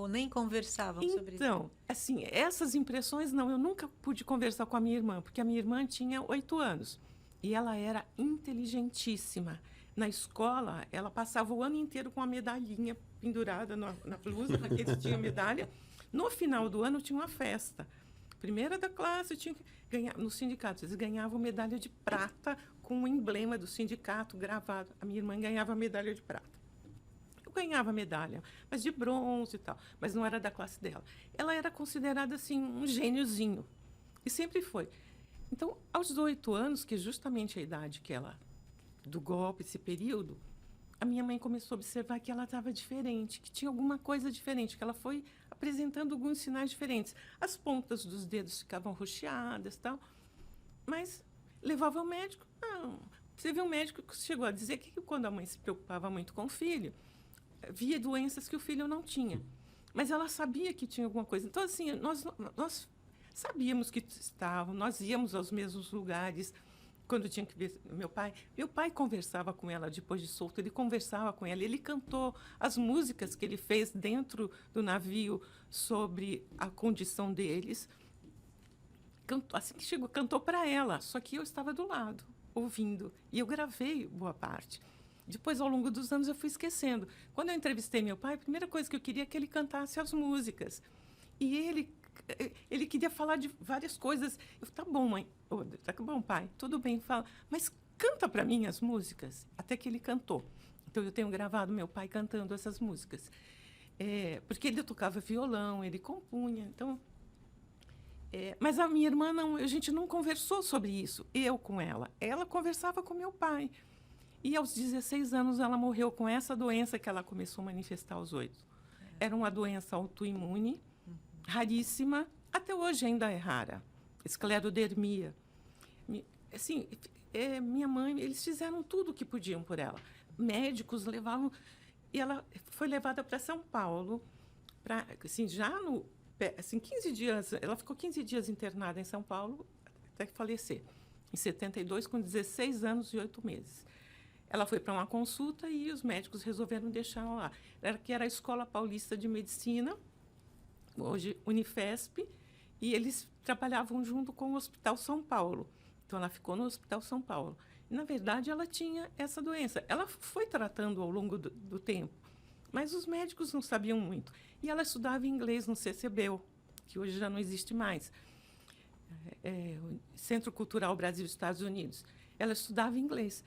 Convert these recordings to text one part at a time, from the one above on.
ou nem conversavam sobre isso? Então, assim, essas impressões não, eu nunca pude conversar com a minha irmã, porque a minha irmã tinha 8 anos e ela era inteligentíssima. Na escola, ela passava o ano inteiro com a medalhinha pendurada na blusa, porque eles tinham medalha. No final do ano tinha uma festa. Primeira da classe tinha que ganhar, no sindicato, eles ganhavam medalha de prata com o emblema do sindicato gravado. A minha irmã ganhava medalha de prata. Eu ganhava medalha, mas de bronze e tal, mas não era da classe dela. Ela era considerada, assim, um gêniozinho, e sempre foi. Então, aos 18 anos, que é justamente a idade que ela, do golpe, esse período, a minha mãe começou a observar que ela estava diferente, que tinha alguma coisa diferente, que ela foi apresentando alguns sinais diferentes. As pontas dos dedos ficavam roxeadas, tal, mas levava ao médico. Não, você vê um médico que chegou a dizer que quando a mãe se preocupava muito com o filho, via doenças que o filho não tinha. Mas ela sabia que tinha alguma coisa. Então, assim, nós sabíamos que estavam, nós íamos aos mesmos lugares. Quando tinha que ver meu pai conversava com ela depois de solto, ele conversava com ela, ele cantou as músicas que ele fez dentro do navio sobre a condição deles. Cantou, assim que chegou, cantou para ela, só que eu estava do lado, ouvindo, e eu gravei boa parte. Depois, ao longo dos anos, eu fui esquecendo. Quando eu entrevistei meu pai, a primeira coisa que eu queria é que ele cantasse as músicas. E ele queria falar de várias coisas. Eu falei, tá bom, mãe. Oh, tá bom, pai. Tudo bem, fala. Mas canta para mim as músicas. Até que ele cantou. Então, eu tenho gravado meu pai cantando essas músicas. Porque ele tocava violão, ele compunha. Então, mas a minha irmã, não, a gente não conversou sobre isso, eu com ela. Ela conversava com meu pai. E aos 16 anos ela morreu com essa doença que ela começou a manifestar aos 8. Era uma doença autoimune, raríssima, até hoje ainda é rara. Esclerodermia. Assim, minha mãe, eles fizeram tudo o que podiam por ela. Médicos levavam... E ela foi levada para São Paulo, assim, já no... Assim, 15 dias... Ela ficou 15 dias internada em São Paulo, até falecer. Em 72, com 16 anos e 8 meses. Ela foi para uma consulta e os médicos resolveram deixar lá. Que era a Escola Paulista de Medicina, hoje Unifesp, e eles trabalhavam junto com o Hospital São Paulo. Então, ela ficou no Hospital São Paulo. E, na verdade, ela tinha essa doença. Ela foi tratando ao longo do tempo, mas os médicos não sabiam muito. E ela estudava inglês no CCBEL, que hoje já não existe mais. O Centro Cultural Brasil-Estados Unidos. Ela estudava inglês.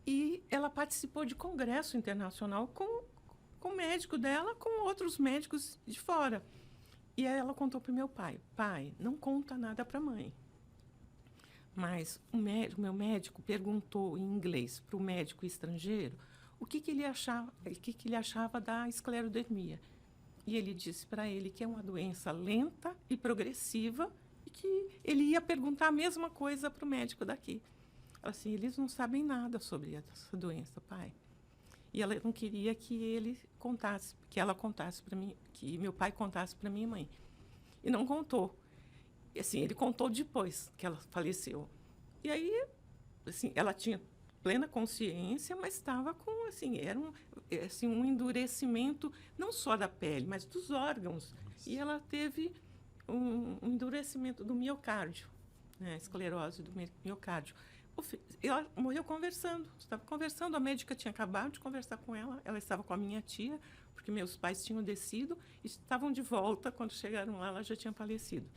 E ela participou de congresso internacional com o médico dela, com outros médicos de fora. E aí ela contou para o meu pai, pai, não conta nada para a mãe. Mas o meu médico perguntou em inglês para o médico estrangeiro o que ele achava da esclerodermia. E ele disse para ele que é uma doença lenta e progressiva e que ele ia perguntar a mesma coisa para o médico daqui. Assim, eles não sabem nada sobre essa doença, pai. E ela não queria que ela contasse para mim, que meu pai contasse para minha mãe. E não contou. E, assim, ele contou depois que ela faleceu. E aí, assim, ela tinha plena consciência, mas estava com, assim, era um endurecimento não só da pele, mas dos órgãos. E ela teve um endurecimento do miocárdio, né, esclerose do miocárdio. Ela morreu conversando, estava conversando, a médica tinha acabado de conversar com ela estava com a minha tia, porque meus pais tinham descido e estavam de volta, quando chegaram lá, ela já tinha falecido.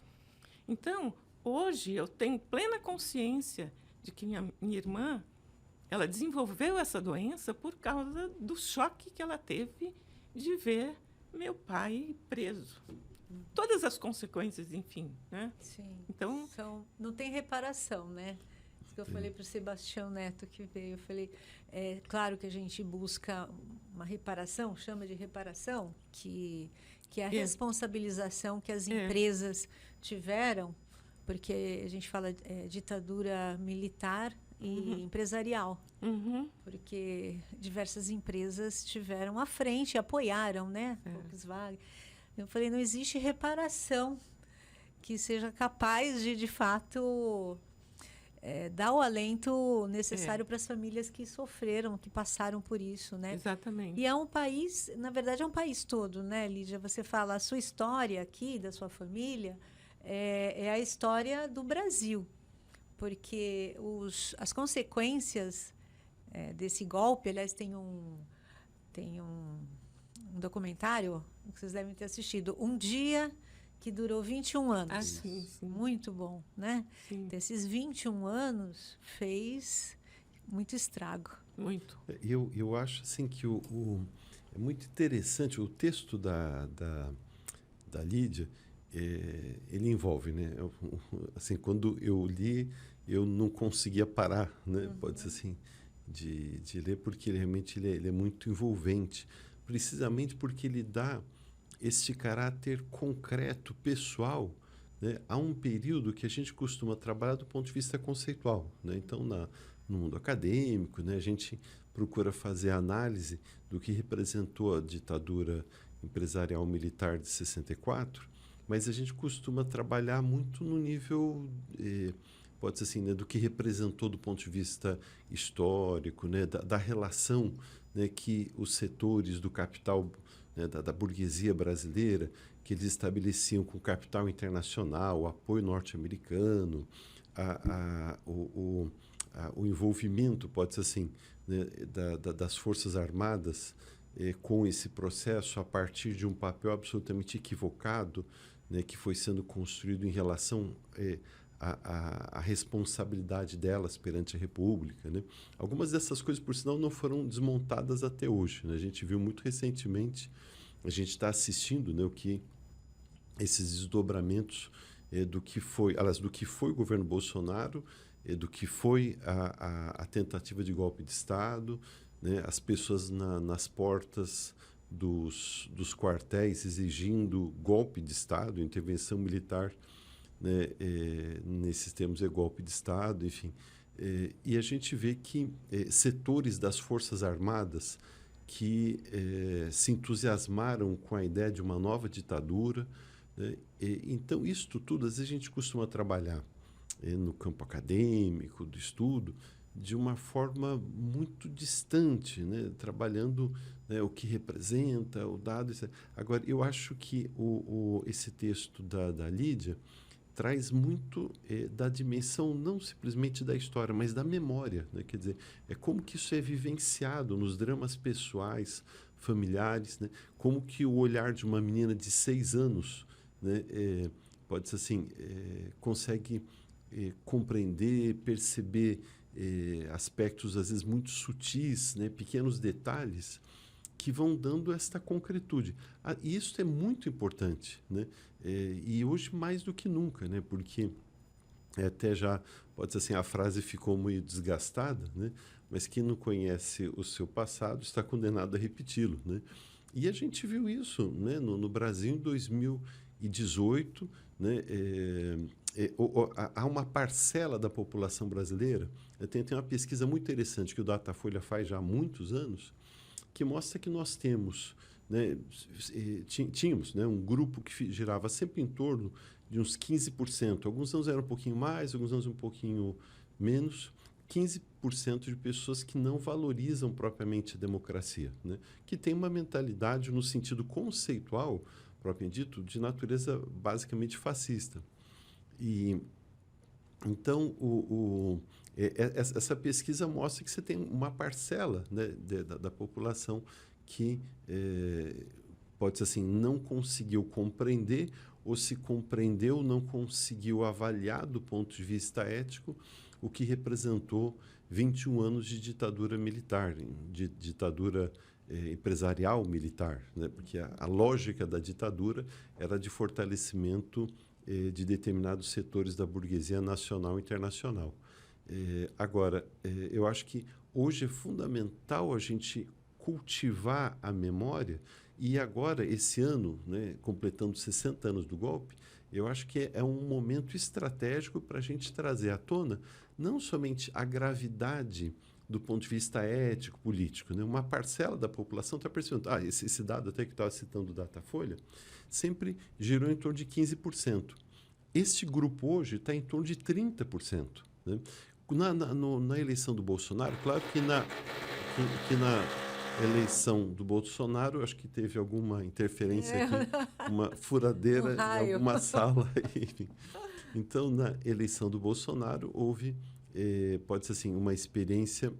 Então, hoje, eu tenho plena consciência de que minha irmã, ela desenvolveu essa doença por causa do choque que ela teve de ver meu pai preso. Todas as consequências, enfim, né? Sim. Então, não tem reparação, né? Isso que eu falei para o Sebastião Neto que veio. Eu falei, claro que a gente busca uma reparação, chama de reparação, que é a responsabilização que as empresas tiveram, porque a gente fala ditadura militar e empresarial, porque diversas empresas estiveram à frente, apoiaram, né? Volkswagen. Eu falei, não existe reparação que seja capaz de fato, dar o alento necessário para as famílias que sofreram, que passaram por isso, né? Exatamente. E é um país, na verdade, é um país todo, né, Lídia? Você fala, a sua história aqui, da sua família, é a história do Brasil, porque as consequências desse golpe, aliás, tem um documentário que vocês devem ter assistido, Um Dia que durou 21 anos. Ah, sim, sim. Muito bom, né? Sim. Então, esses 21 anos fez muito estrago. Muito. Eu acho assim que é muito interessante o texto da Lídia, ele envolve, né? Assim, quando eu li, eu não conseguia parar, né? Pode ser assim, de ler, porque realmente ele é muito envolvente, precisamente porque ele dá este caráter concreto, pessoal, né, a um período que a gente costuma trabalhar do ponto de vista conceitual, né? Então, no mundo acadêmico, né, a gente procura fazer análise do que representou a ditadura empresarial militar de 64, mas a gente costuma trabalhar muito no nível, pode ser assim, né, do que representou do ponto de vista histórico, né, da relação, né, que os setores do capital, né, da burguesia brasileira, que eles estabeleciam com o capital internacional, o apoio norte-americano, o envolvimento, pode ser assim, né, das Forças Armadas com esse processo a partir de um papel absolutamente equivocado, né, que foi sendo construído em relação a responsabilidade delas perante a República, né? Algumas dessas coisas, por sinal, não foram desmontadas até hoje, né? A gente viu muito recentemente, a gente está assistindo, né, o que esses desdobramentos do que foi o governo Bolsonaro, do que foi a tentativa de golpe de Estado, né? As pessoas nas portas dos quartéis exigindo golpe de Estado, intervenção militar, né, nesses termos é golpe de Estado, enfim. E a gente vê que setores das Forças Armadas que se entusiasmaram com a ideia de uma nova ditadura, né? Então, isso tudo, às vezes a gente costuma trabalhar no campo acadêmico, do estudo, de uma forma muito distante, né? Trabalhando, né, o que representa, o dado, etc. Agora, eu acho que esse texto da Lídia traz muito da dimensão não simplesmente da história, mas da memória, né? Quer dizer, como que isso é vivenciado nos dramas pessoais, familiares, né? Como que o olhar de uma menina de 6 anos, né, pode ser assim, consegue compreender, perceber aspectos às vezes muito sutis, né? Pequenos detalhes que vão dando esta concretude. E isso é muito importante, né? E hoje mais do que nunca, né? Porque até já, pode ser assim, a frase ficou meio desgastada, né? Mas quem não conhece o seu passado está condenado a repeti-lo, né? E a gente viu isso, né, no Brasil em 2018, né? Há uma parcela da população brasileira, tem uma pesquisa muito interessante que o Datafolha faz já há muitos anos, que mostra que nós temos, né, tínhamos, né, um grupo que girava sempre em torno de uns 15%. Alguns anos eram um pouquinho mais, alguns anos um pouquinho menos. 15% de pessoas que não valorizam propriamente a democracia, né, que tem uma mentalidade no sentido conceitual, propriamente dito, de natureza basicamente fascista. E então essa pesquisa mostra que você tem uma parcela, né, da população que pode ser assim, não conseguiu compreender, ou se compreendeu, não conseguiu avaliar do ponto de vista ético o que representou 21 anos de ditadura militar, de ditadura empresarial militar, né? Porque a lógica da ditadura era de fortalecimento de determinados setores da burguesia nacional e internacional. Agora, eu acho que hoje é fundamental a gente cultivar a memória, e agora, esse ano, né, completando 60 anos do golpe, eu acho que é um momento estratégico para a gente trazer à tona não somente a gravidade do ponto de vista ético, político, né? Uma parcela da população está percebendo, esse dado até que estava citando o Datafolha, sempre girou em torno de 15%. Este grupo hoje está em torno de 30%. Né? Na eleição do Bolsonaro, claro que na eleição do Bolsonaro, acho que teve alguma interferência aqui, uma furadeira em alguma sala. Enfim. Então, na eleição do Bolsonaro, houve, pode ser assim, uma experiência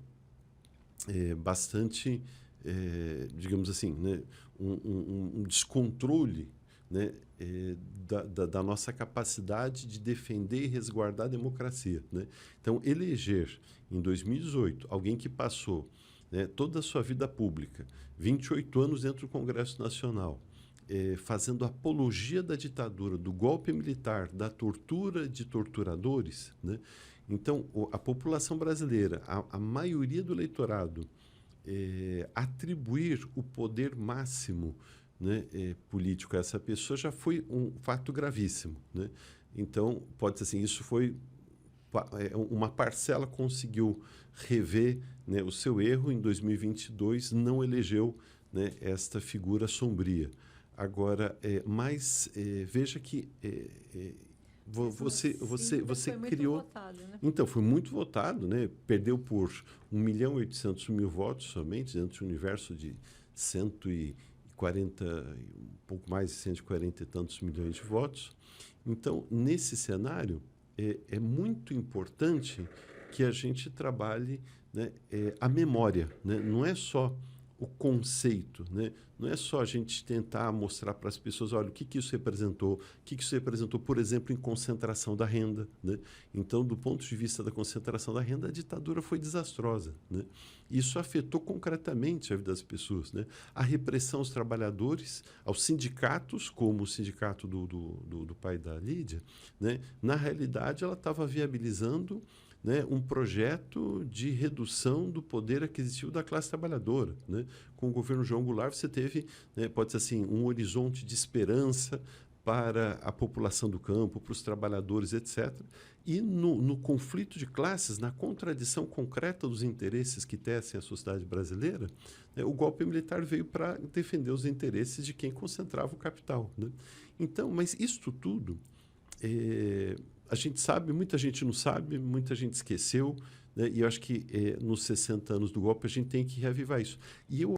bastante, digamos assim, né, um descontrole, né, da nossa capacidade de defender e resguardar a democracia, né? Então, eleger em 2018 alguém que passou, né, toda a sua vida pública, 28 anos dentro do Congresso Nacional, fazendo apologia da ditadura, do golpe militar, da tortura de torturadores, né? Então, a população brasileira, a maioria do eleitorado, atribuir o poder máximo, né, político a essa pessoa já foi um fato gravíssimo, né? Então, pode ser assim, isso foi uma parcela conseguiu rever, né, o seu erro. Em 2022 não elegeu, né, esta figura sombria. Agora, mas veja que você foi criou... muito votado, né? Então, foi muito votado, né? Perdeu por 1.800.000 votos somente, dentro de um universo de 140, um pouco mais de 140 e tantos milhões de votos. Então, nesse cenário, é muito importante que a gente trabalhe, né, a memória, né? Não é só o conceito, né? Não é só a gente tentar mostrar para as pessoas, olha, o que isso representou, o que isso representou, por exemplo, em concentração da renda, né? Então, do ponto de vista da concentração da renda, a ditadura foi desastrosa, né? Isso afetou concretamente a vida das pessoas, né? A repressão aos trabalhadores, aos sindicatos, como o sindicato do pai da Lídia, né? Na realidade, ela estava viabilizando, né, um projeto de redução do poder aquisitivo da classe trabalhadora, né? Com o governo João Goulart, você teve, né, pode ser assim, um horizonte de esperança para a população do campo, para os trabalhadores, etc. E no conflito de classes, na contradição concreta dos interesses que tecem a sociedade brasileira, né, o golpe militar veio para defender os interesses de quem concentrava o capital, né? Então, mas isto tudo... a gente sabe, muita gente não sabe, muita gente esqueceu, né? E eu acho que nos 60 anos do golpe a gente tem que reavivar isso. E eu